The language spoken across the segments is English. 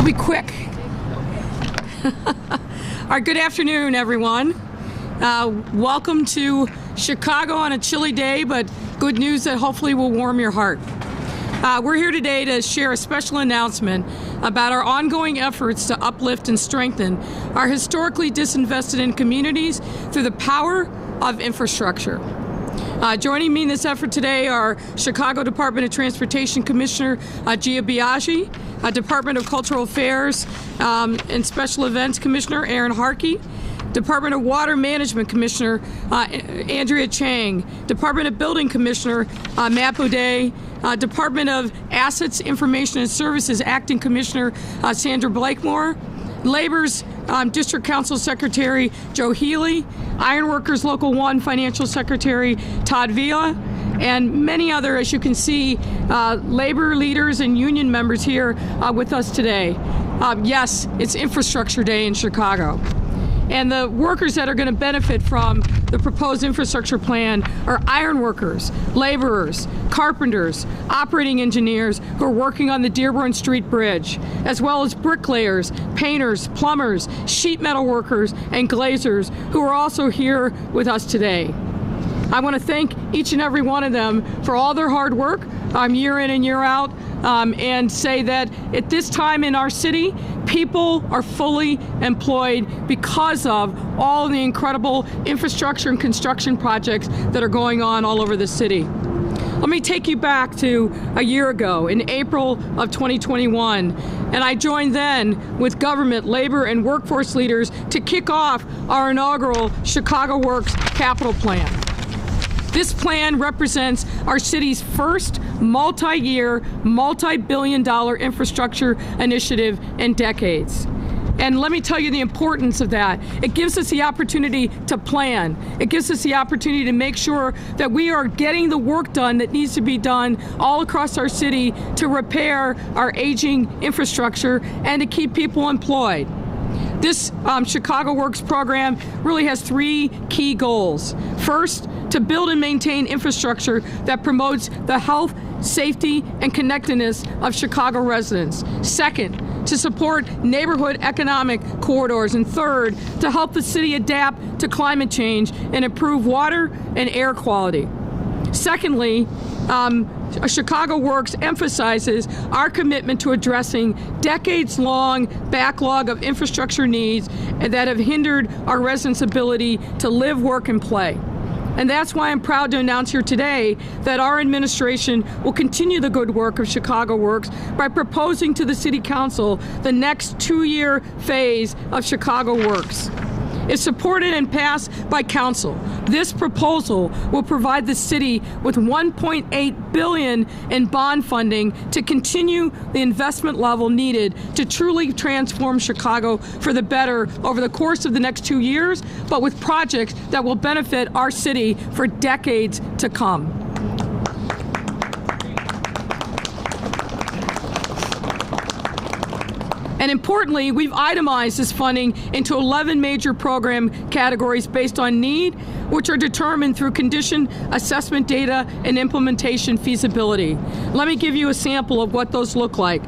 I'll be quick. All right, good afternoon, everyone. Welcome to Chicago on a chilly day, but good news that hopefully will warm your heart. We're here today to share a special announcement about our ongoing efforts to uplift and strengthen our historically disinvested in communities through the power of infrastructure. Joining me in this effort today are Chicago Department of Transportation Commissioner Gia Biaggi, Department of Cultural Affairs and Special Events Commissioner Aaron Harkey, Department of Water Management Commissioner Andrea Chang, Department of Building Commissioner Matt Boudet, Department of Assets, Information and Services Acting Commissioner Sandra Blakemore, Labor's District Council Secretary Joe Healy, Ironworkers Local 1 Financial Secretary Todd Villa, and many other, as you can see, labor leaders and union members here with us today. Yes, it's Infrastructure Day in Chicago. And the workers that are going to benefit from the proposed infrastructure plan are ironworkers, laborers, carpenters, operating engineers who are working on the Dearborn Street Bridge, as well as bricklayers, painters, plumbers, sheet metal workers, and glazers who are also here with us today. I want to thank each and every one of them for all their hard work year in and year out, and say that at this time in our city, people are fully employed because of all the incredible infrastructure and construction projects that are going on all over the city. Let me take you back to a year ago in April of 2021, and I joined then with government, labor, and workforce leaders to kick off our inaugural Chicago Works capital plan. This plan represents our city's first multi-year, multi-billion-dollar infrastructure initiative in decades. And let me tell you the importance of that. It gives us the opportunity to plan. It gives us the opportunity to make sure that we are getting the work done that needs to be done all across our city to repair our aging infrastructure and to keep people employed. This Chicago Works program really has three key goals. First, to build and maintain infrastructure that promotes the health, safety, and connectedness of Chicago residents. Second, to support neighborhood economic corridors. And third, to help the city adapt to climate change and improve water and air quality. Secondly, Chicago Works emphasizes our commitment to addressing decades-long backlog of infrastructure needs that have hindered our residents' ability to live, work, and play. And that's why I'm proud to announce here today that our administration will continue the good work of Chicago Works by proposing to the City Council the next 2-year phase of Chicago Works. If supported and passed by Council, this proposal will provide the city with $1.8 billion in bond funding to continue the investment level needed to truly transform Chicago for the better over the course of the next 2 years, but with projects that will benefit our city for decades to come. And importantly, we've itemized this funding into 11 major program categories based on need, which are determined through condition assessment data and implementation feasibility. Let me give you a sample of what those look like.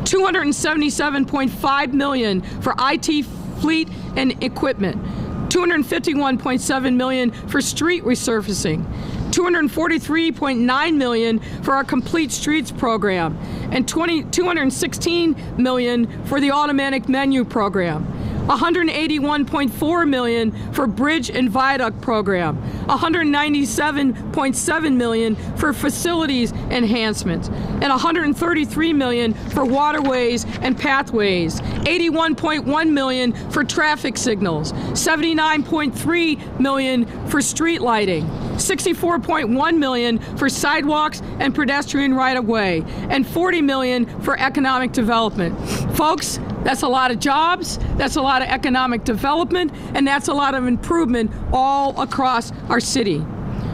$277.5 million for IT fleet and equipment, $251.7 million for street resurfacing, $243.9 million for our Complete Streets program, and $216 million for the automatic menu program, $181.4 million for bridge and viaduct program, $197.7 million for facilities enhancements, and $133 million for waterways and pathways, $81.1 million for traffic signals, $79.3 million for street lighting, $64.1 million for sidewalks and pedestrian right-of-way, and $40 million for economic development. Folks, that's a lot of jobs, that's a lot of economic development, and that's a lot of improvement all across our city.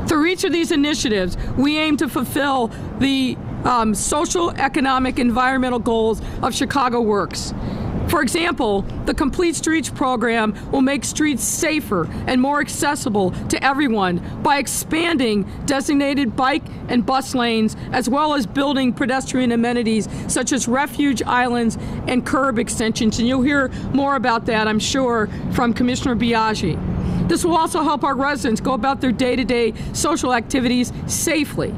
Through each of these initiatives, we aim to fulfill the social, economic, environmental goals of Chicago Works. For example, the Complete Streets program will make streets safer and more accessible to everyone by expanding designated bike and bus lanes, as well as building pedestrian amenities such as refuge islands and curb extensions. And you'll hear more about that, I'm sure, from Commissioner Biaggi. This will also help our residents go about their day-to-day social activities safely,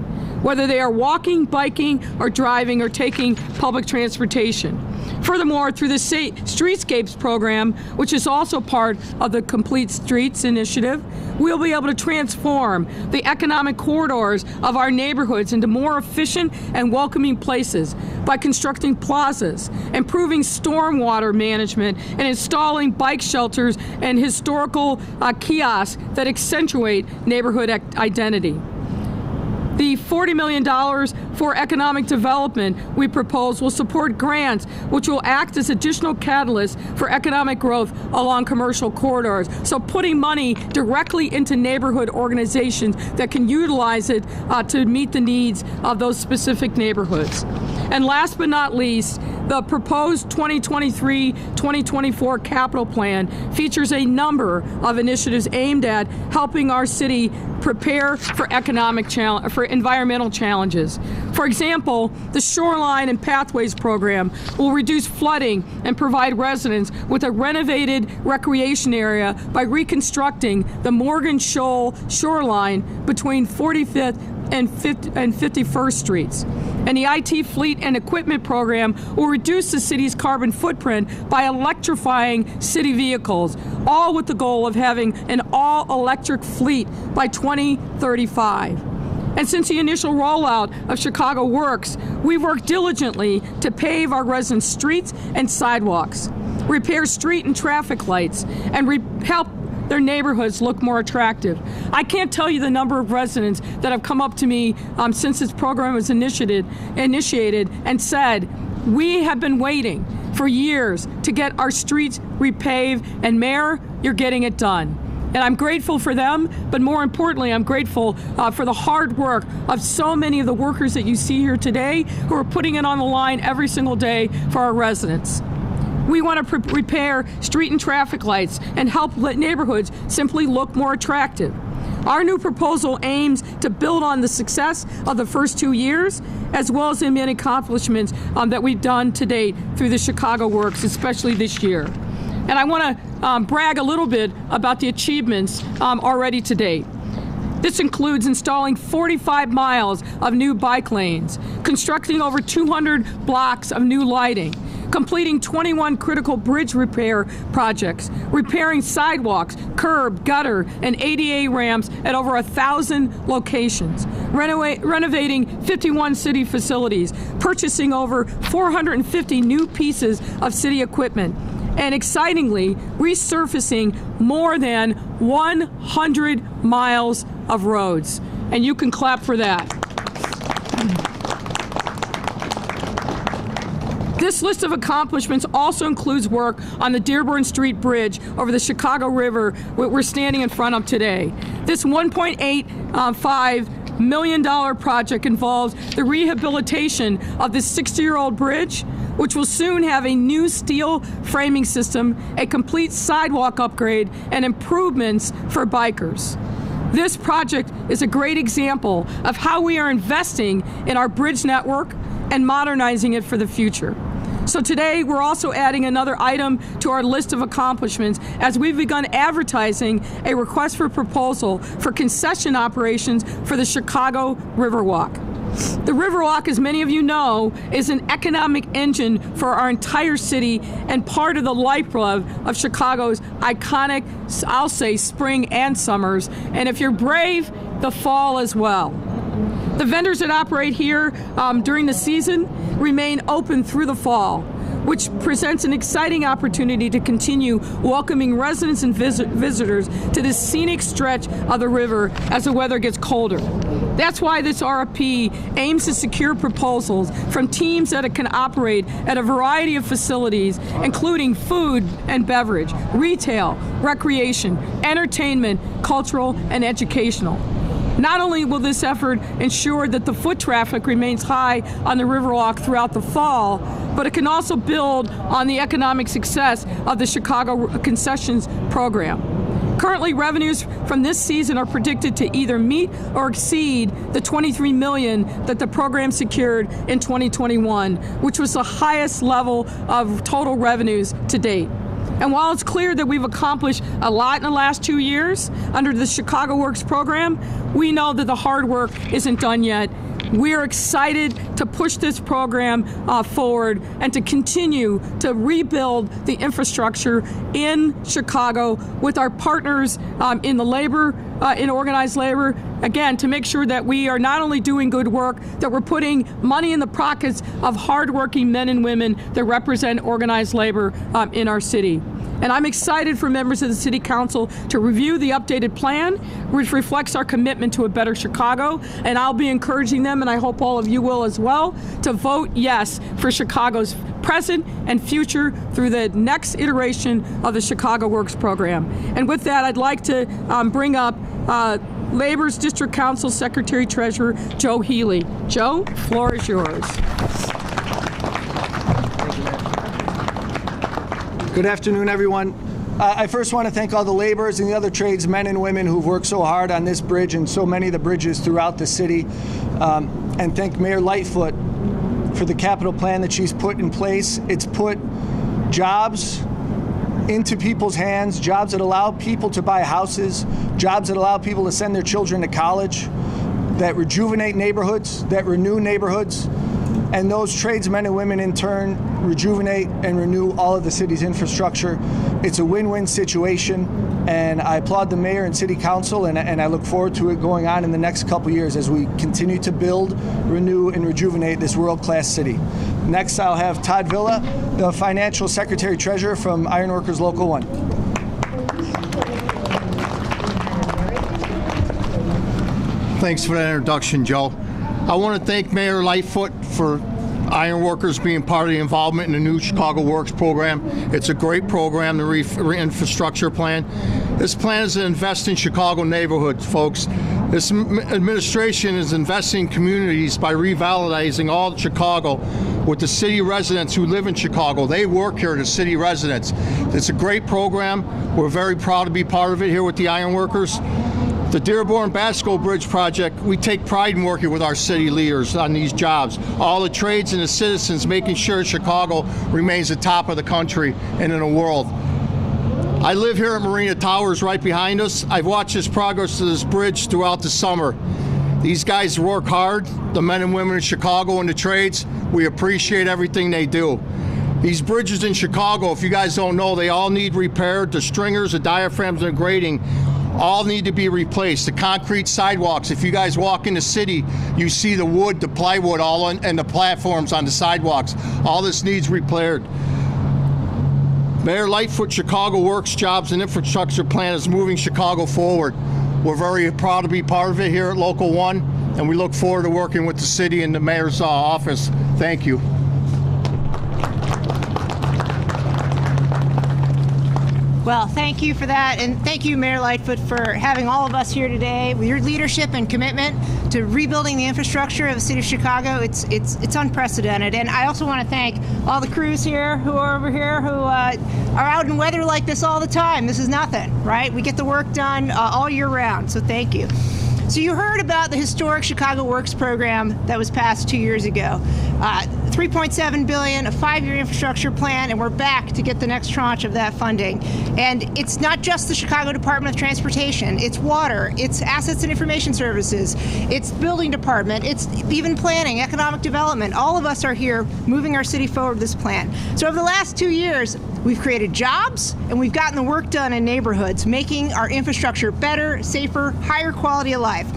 whether they are walking, biking, or driving, or taking public transportation. Furthermore, through the Streetscapes program, which is also part of the Complete Streets initiative, we'll be able to transform the economic corridors of our neighborhoods into more efficient and welcoming places by constructing plazas, improving stormwater management, and installing bike shelters and historical kiosks that accentuate neighborhood identity. The $40 million for economic development we propose will support grants which will act as additional catalysts for economic growth along commercial corridors. So putting money directly into neighborhood organizations that can utilize it to meet the needs of those specific neighborhoods. And last but not least, the proposed 2023-2024 capital plan features a number of initiatives aimed at helping our city prepare for environmental challenges. For example, the Shoreline and Pathways program will reduce flooding and provide residents with a renovated recreation area by reconstructing the Morgan Shoal shoreline between 45th and 51st Streets. And the IT Fleet and Equipment program will reduce the city's carbon footprint by electrifying city vehicles, all with the goal of having an all-electric fleet by 2035. And since the initial rollout of Chicago Works, we've worked diligently to pave our residents' streets and sidewalks, repair street and traffic lights, and help their neighborhoods look more attractive. I can't tell you the number of residents that have come up to me since this program was initiated and said, we have been waiting for years to get our streets repaved, and Mayor, you're getting it done. And I'm grateful for them, but more importantly, I'm grateful for the hard work of so many of the workers that you see here today who are putting it on the line every single day for our residents. We want to repair street and traffic lights and help let neighborhoods simply look more attractive. Our new proposal aims to build on the success of the first 2 years, as well as the many accomplishments that we've done to date through the Chicago Works, especially this year. And I want to brag a little bit about the achievements already to date. This includes installing 45 miles of new bike lanes, constructing over 200 blocks of new lighting, completing 21 critical bridge repair projects, repairing sidewalks, curb, gutter, and ADA ramps at over 1,000 locations, renovating 51 city facilities, purchasing over 450 new pieces of city equipment, and excitingly, resurfacing more than 100 miles of roads. And you can clap for that. This list of accomplishments also includes work on the Dearborn Street Bridge over the Chicago River we're standing in front of today. This $1.85 million project involves the rehabilitation of this 60-year-old bridge, which will soon have a new steel framing system, a complete sidewalk upgrade, and improvements for bikers. This project is a great example of how we are investing in our bridge network and modernizing it for the future. So today, we're also adding another item to our list of accomplishments as we've begun advertising a request for proposal for concession operations for the Chicago Riverwalk. The Riverwalk, as many of you know, is an economic engine for our entire city and part of the lifeblood of Chicago's iconic, I'll say, spring and summers, and if you're brave, the fall as well. The vendors that operate here during the season remain open through the fall, which presents an exciting opportunity to continue welcoming residents and visitors to this scenic stretch of the river as the weather gets colder. That's why this RFP aims to secure proposals from teams that can operate at a variety of facilities, including food and beverage, retail, recreation, entertainment, cultural, and educational. Not only will this effort ensure that the foot traffic remains high on the Riverwalk throughout the fall, but it can also build on the economic success of the Chicago Concessions Program. Currently, revenues from this season are predicted to either meet or exceed the $23 million that the program secured in 2021, which was the highest level of total revenues to date. And while it's clear that we've accomplished a lot in the last 2 years under the Chicago Works program, we know that the hard work isn't done yet. We are excited to push this program forward and to continue to rebuild the infrastructure in Chicago with our partners in the labor, in organized labor, again, to make sure that we are not only doing good work, that we're putting money in the pockets of hardworking men and women that represent organized labor in our city. And I'm excited for members of the City Council to review the updated plan, which reflects our commitment to a better Chicago. And I'll be encouraging them, and I hope all of you will as well, to vote yes for Chicago's present and future through the next iteration of the Chicago Works program. And with that, I'd like to bring up Labor's District Council Secretary Treasurer Joe Healy. Joe, the floor is yours. Good afternoon, everyone. I first want to thank all the laborers and the other tradesmen and women who've worked so hard on this bridge and so many of the bridges throughout the city, and thank Mayor Lightfoot for the capital plan that she's put in place. It's put jobs into people's hands, jobs that allow people to buy houses, jobs that allow people to send their children to college, that rejuvenate neighborhoods, that renew neighborhoods, and those tradesmen and women in turn rejuvenate and renew all of the city's infrastructure. It's a win-win situation, and I applaud the mayor and city council, and I look forward to it going on in the next couple years as we continue to build, renew, and rejuvenate this world-class city. Next, I'll have Todd Villa, the financial secretary treasurer from Ironworkers Local 1. Thanks for that introduction, Joe. I want to thank Mayor Lightfoot for Ironworkers being part of the involvement in the new Chicago Works program. It's a great program, the infrastructure plan. This plan is to invest in Chicago neighborhoods, folks. This administration is investing in communities by revitalizing all of Chicago with the city residents who live in Chicago. They work here, the city residents. It's a great program. We're very proud to be part of it here with the Ironworkers. The Dearborn-Basco Bridge project, we take pride in working with our city leaders on these jobs. All the trades and the citizens making sure Chicago remains the top of the country and in the world. I live here at Marina Towers right behind us. I've watched this progress to this bridge throughout the summer. These guys work hard, the men and women in Chicago and the trades. We appreciate everything they do. These bridges in Chicago, if you guys don't know, they all need repaired. The stringers, the diaphragms, and the grading all need to be replaced. The concrete sidewalks, if you guys walk in the city, you see the wood, the plywood, all in, and the platforms on the sidewalks. All this needs repaired. Mayor Lightfoot Chicago Works Jobs and Infrastructure Plan is moving Chicago forward. We're very proud to be part of it here at Local 1, and we look forward to working with the city and the mayor's office. Thank you. Well, thank you for that, and thank you, Mayor Lightfoot, for having all of us here today. With your leadership and commitment to rebuilding the infrastructure of the city of Chicago, it's unprecedented. And I also want to thank all the crews here who are over here who are out in weather like this all the time. This is nothing, right? We get the work done all year round, so thank you. So you heard about the historic Chicago Works program that was passed 2 years ago. $3.7 billion, a 5-year infrastructure plan, and we're back to get the next tranche of that funding. And it's not just the Chicago Department of Transportation, it's water, it's assets and information services, it's building department, it's even planning, economic development. All of us are here moving our city forward with this plan. So over the last 2 years, we've created jobs and we've gotten the work done in neighborhoods, making our infrastructure better, safer, higher quality of life.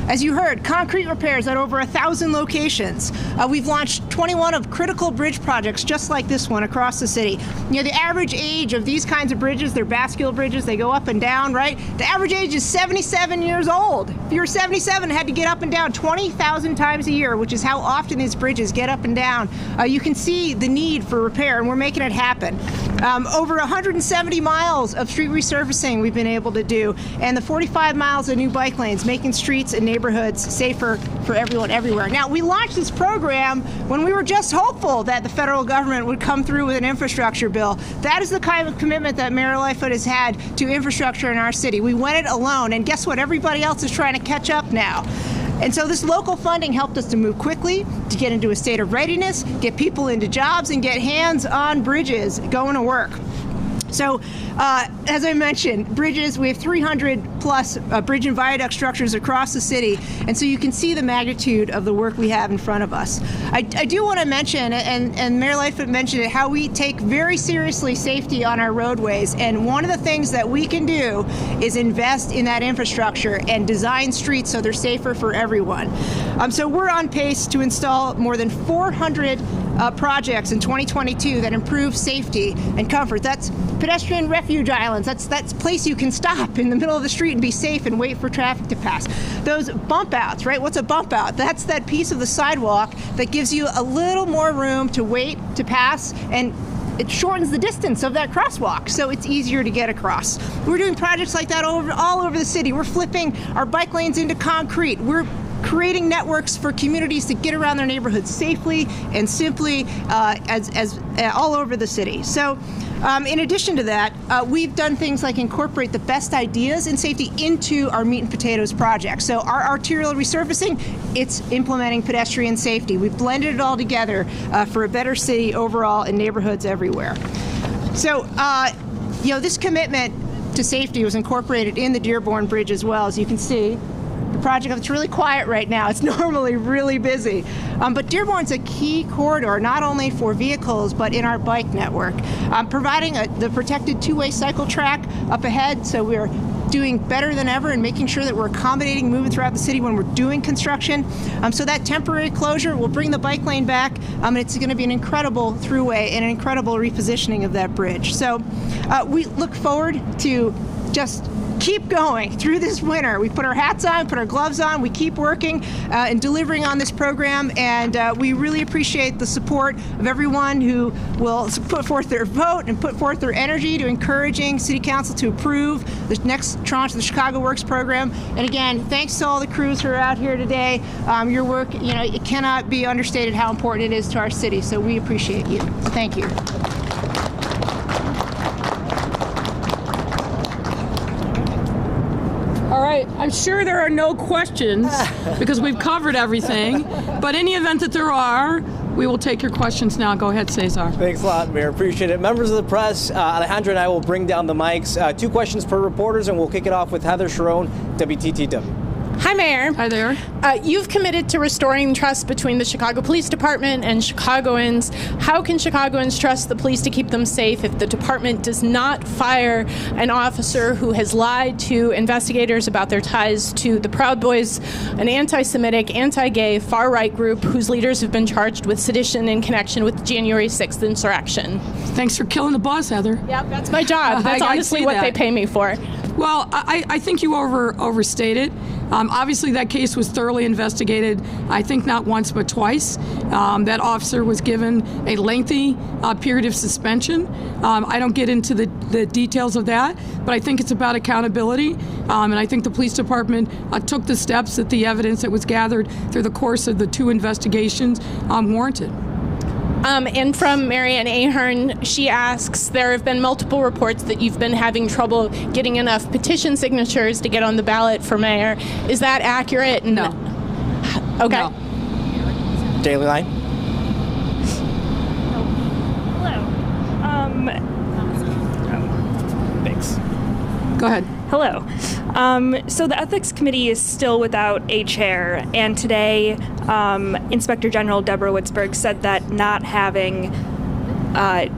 As you heard, concrete repairs at over 1,000 locations. We've launched 21 of critical bridge projects just like this one across the city. You know, the average age of these kinds of bridges, they're bascule bridges, they go up and down, right? The average age is 77 years old. If you were 77 and had to get up and down 20,000 times a year, which is how often these bridges get up and down, you can see the need for repair, and we're making it happen. Over 170 miles of street resurfacing we've been able to do, and the 45 miles of new bike lanes, making streets and neighborhoods safer for everyone everywhere. Now, we launched this program when we were just hopeful that the federal government would come through with an infrastructure bill. That is the kind of commitment that Mayor Lightfoot has had to infrastructure in our city. We went it alone, and guess what? Everybody else is trying to catch up now. And so this local funding helped us to move quickly, to get into a state of readiness, get people into jobs, and get hands on bridges going to work. So, as I mentioned, bridges, we have 300 plus bridge and viaduct structures across the city, and so you can see the magnitude of the work we have in front of us. I do want to mention, and Mayor Lightfoot mentioned it, how we take very seriously safety on our roadways, and one of the things that we can do is invest in that infrastructure and design streets so they're safer for everyone. So we're on pace to install more than 400 projects in 2022 that improve safety and comfort. That's pedestrian refuge islands. That's a place you can stop in the middle of the street and be safe and wait for traffic to pass. Those bump outs, right? What's a bump out? That's that piece of the sidewalk that gives you a little more room to wait to pass, and it shortens the distance of that crosswalk, so it's easier to get across. We're doing projects like that all over the city. We're flipping our bike lanes into concrete. We're creating networks for communities to get around their neighborhoods safely and simply all over the city. So in addition to that, we've done things like incorporate the best ideas in safety into our meat and potatoes project. So our arterial resurfacing, it's implementing pedestrian safety. We've blended it all together for a better city overall in neighborhoods everywhere. So, this commitment to safety was incorporated in the Dearborn Bridge as well, as you can see. The project, it's really quiet right now. It's normally really busy. But Dearborn's a key corridor, not only for vehicles, but in our bike network. Providing the protected two-way cycle track up ahead, so we're doing better than ever and making sure that we're accommodating movement throughout the city when we're doing construction. So that temporary closure will bring the bike lane back, and it's going to be an incredible throughway and an incredible repositioning of that bridge. So we look forward to just keep going through this winter. We put our hats on, put our gloves on, we keep working and delivering on this program, and we really appreciate the support of everyone who will put forth their vote and put forth their energy to encouraging City Council to approve the next tranche of the Chicago Works program. And again, thanks to all the crews who are out here today. Your work, it cannot be understated how important it is to our city, so we appreciate you. Thank you. All right, I'm sure there are no questions because we've covered everything, but in the event that there are, we will take your questions now. Go ahead, Cesar. Thanks a lot, Mayor. Appreciate it. Members of the press, Alejandra and I will bring down the mics. 2 questions per reporters, and we'll kick it off with Heather Sharon, WTTW. Hi, Mayor. Hi there. You've committed to restoring trust between the Chicago Police Department and Chicagoans. How can Chicagoans trust the police to keep them safe if the department does not fire an officer who has lied to investigators about their ties to the Proud Boys, an anti-Semitic, anti-gay, far-right group whose leaders have been charged with sedition in connection with the January 6th insurrection? Thanks for killing the boss, Heather. Yep, that's my job. That's honestly what they pay me for. Well, I think you overstated. Obviously, that case was thoroughly investigated, I think not once but twice. That officer was given a lengthy period of suspension. I don't get into the details of that, but I think it's about accountability. And I think the police department took the steps that the evidence that was gathered through the course of the 2 investigations warranted. And from Marianne Ahern, she asks, there have been multiple reports that you've been having trouble getting enough petition signatures to get on the ballot for mayor. Is that accurate? No. Okay. No. Daily Line. Hello. Thanks. Go ahead. Hello. So the Ethics Committee is still without a chair, and today Inspector General Deborah Witzberg said that not having a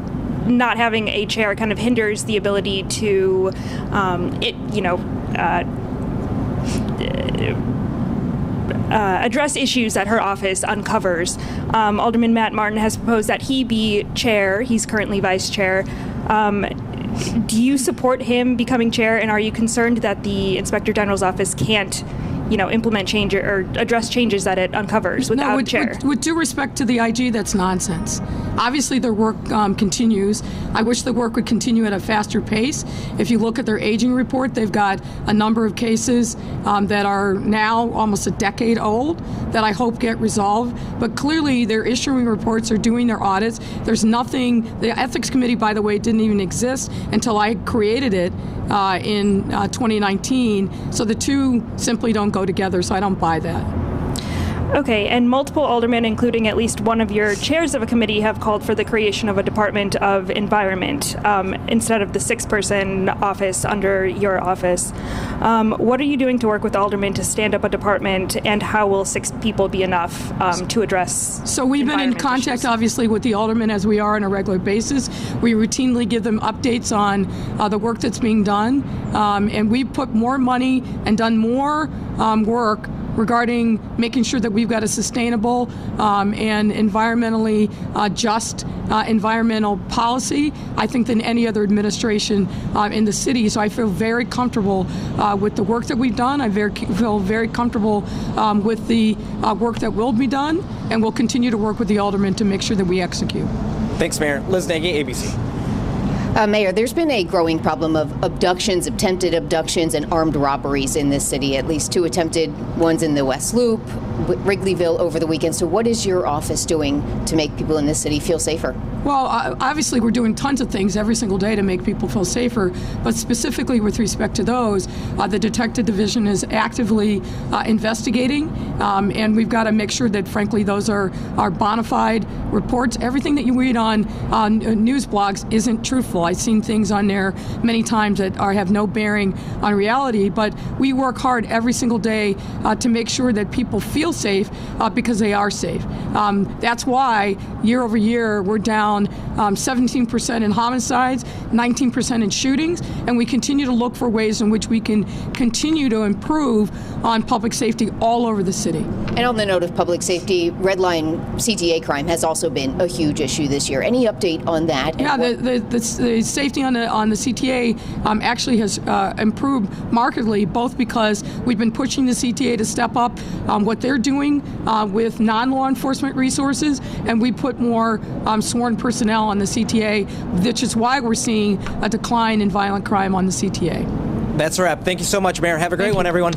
chair kind of hinders the ability to address issues that her office uncovers. Alderman Matt Martin has proposed that he be chair. He's currently vice chair. Do you support him becoming chair, and are you concerned that the Inspector General's office can't implement change or address changes that it uncovers without a chair. With due respect to the IG, that's nonsense. Obviously, their work continues. I wish the work would continue at a faster pace. If you look at their aging report, they've got a number of cases that are now almost a decade old that I hope get resolved. But clearly, they're issuing reports, they're doing their audits. There's nothing. The ethics committee, by the way, didn't even exist until I created it in 2019. So the two simply don't go together, so I don't buy that. Okay, and multiple aldermen, including at least one of your chairs of a committee, have called for the creation of a Department of Environment instead of the 6-person office under your office. What are you doing to work with aldermen to stand up a department, and how will 6 people be enough to address So we've been in contact, issues? Obviously, with the aldermen as we are on a regular basis. We routinely give them updates on the work that's being done, and we've put more money and done more work regarding making sure that we've got a sustainable and environmentally just environmental policy, I think, than any other administration in the city. So I feel very comfortable with the work that we've done. I feel very comfortable with the work that will be done, and we'll continue to work with the aldermen to make sure that we execute. Thanks, Mayor. Liz Nagy, ABC. Mayor, there's been a growing problem of abductions, attempted abductions, and armed robberies in this city. At least 2 attempted ones in the West Loop, Wrigleyville over the weekend. So what is your office doing to make people in this city feel safer? Well, obviously, we're doing tons of things every single day to make people feel safer, but specifically with respect to those, the Detective Division is actively investigating, and we've got to make sure that, frankly, those are bona fide reports. Everything that you read on news blogs isn't truthful. I've seen things on there many times that have no bearing on reality, but we work hard every single day to make sure that people feel safe because they are safe. That's why year over year we're down 17% in homicides, 19% in shootings, and we continue to look for ways in which we can continue to improve on public safety all over the city. And on the note of public safety, red line CTA crime has also been a huge issue this year. Any update on that? Yeah, the safety on the CTA actually has improved markedly, both because we've been pushing the CTA to step up what they're doing with non-law enforcement resources, and we put more sworn personnel on the CTA, which is why we're seeing a decline in violent crime on the CTA. That's a wrap. Thank you so much, Mayor. Have a great one, everyone.